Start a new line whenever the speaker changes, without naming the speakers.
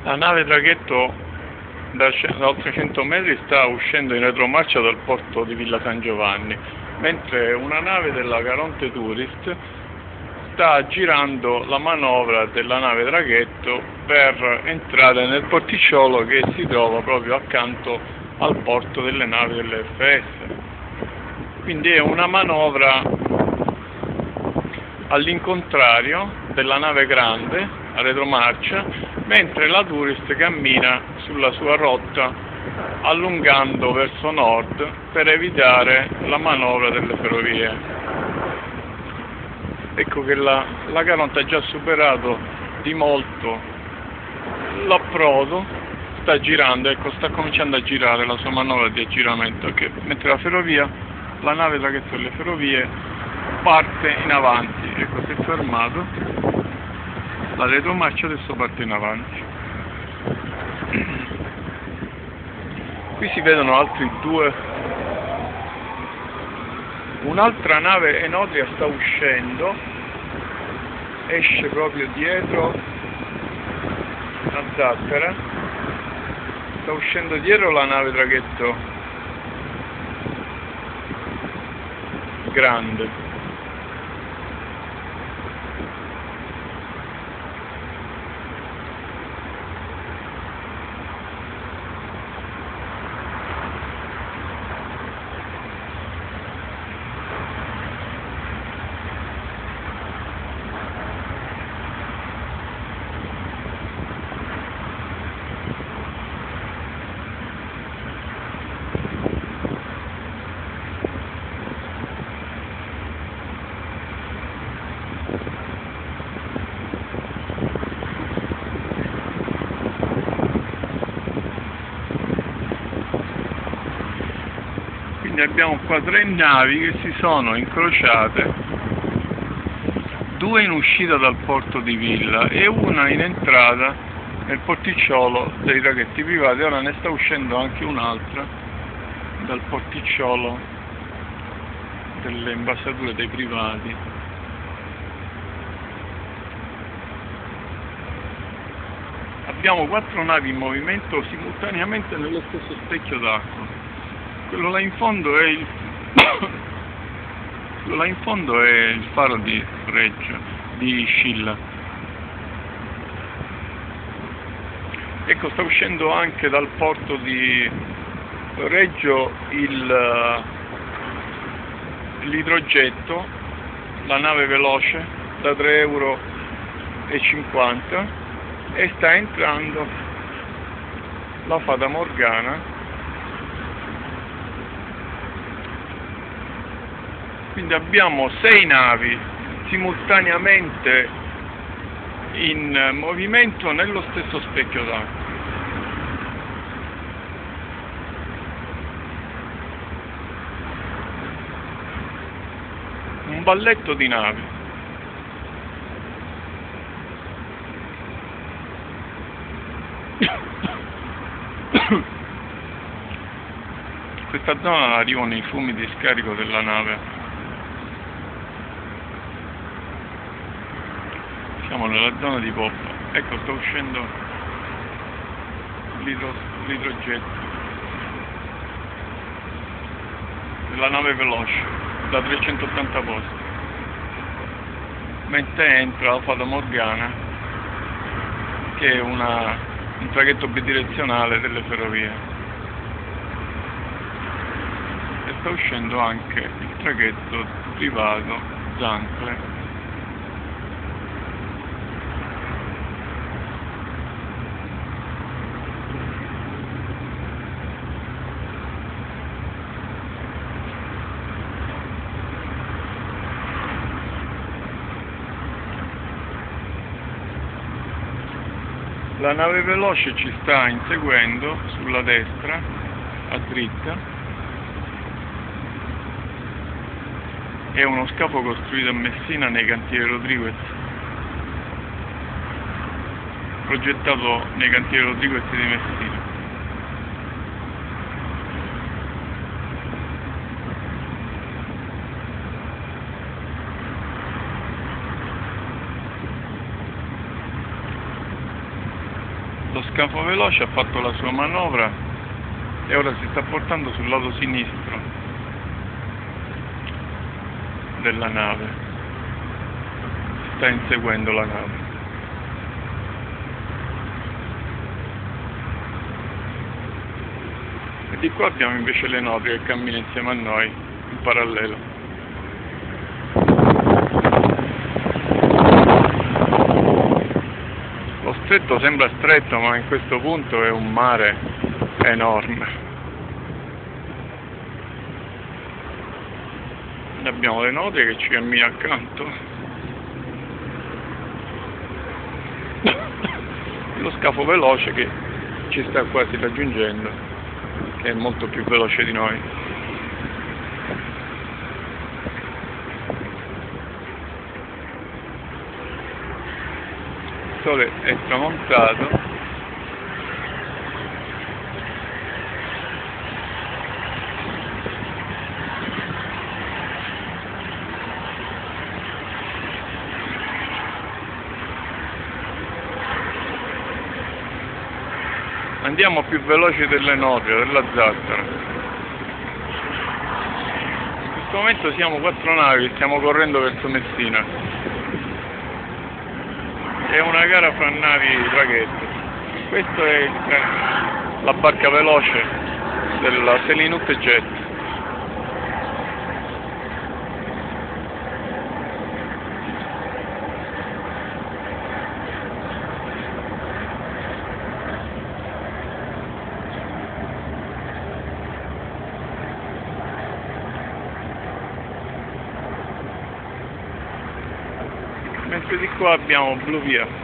La nave traghetto da oltre 100 metri sta uscendo in retromarcia dal porto di Villa San Giovanni, mentre una nave della Caronte Tourist sta girando la manovra della nave traghetto per entrare nel porticciolo che si trova proprio accanto al porto delle navi dell'FS. Quindi è una manovra all'incontrario della nave grande a retromarcia, mentre la Tourist cammina sulla sua rotta allungando verso nord per evitare la manovra delle ferrovie. Ecco che la Caronte ha già superato di molto l'approdo, sta girando, ecco, sta cominciando a girare la sua manovra di aggiramento, mentre la nave traghetto delle ferrovie parte in avanti. Ecco, si è fermato, la retromarcia adesso parte in avanti. Qui si vedono altri due. Un'altra nave Enotria sta uscendo, esce proprio dietro la zattera, sta uscendo dietro la nave traghetto grande. Quindi abbiamo qua tre navi che si sono incrociate, due in uscita dal porto di Villa e una in entrata nel porticciolo dei traghetti privati. Ora ne sta uscendo anche un'altra dal porticciolo delle imbassature dei privati. Abbiamo quattro navi in movimento simultaneamente nello stesso specchio d'acqua. Quello là in fondo è il faro di Reggio, di Scilla. Ecco, sta uscendo anche dal porto di Reggio l'idrogetto, la nave veloce da 3,50 € e sta entrando la Fata Morgana. Quindi abbiamo 6 navi simultaneamente in movimento nello stesso specchio d'acqua. Un balletto di navi. In questa zona arrivano i fumi di scarico della nave. Siamo nella zona di poppa. Ecco, sta uscendo l'idrogetto della nave veloce da 380 posti, mentre entra la Fata Morgana, che è un traghetto bidirezionale delle ferrovie, e sta uscendo anche il traghetto privato Zancle. La nave veloce ci sta inseguendo sulla destra, a dritta. È uno scafo costruito a Messina nei cantieri Rodriguez, progettato nei cantieri Rodriguez di Messina. Lo scafo veloce ha fatto la sua manovra e ora si sta portando sul lato sinistro della nave. Sta inseguendo la nave. E di qua abbiamo invece le Nodrie che cammina insieme a noi in parallelo. Lo stretto sembra stretto, ma in questo punto è un mare enorme. E abbiamo le Nodrie che ci cammina accanto. Lo scafo veloce che ci sta quasi raggiungendo, che è molto più veloce di noi. Il sole è tramontato. Andiamo più veloci delle Nodrie, della zattera. In questo momento siamo 4 navi, stiamo correndo verso Messina. È una gara fra navi traghetto. Questa è la barca veloce della Selinut Jet. Mentre di qua abbiamo Blue Via.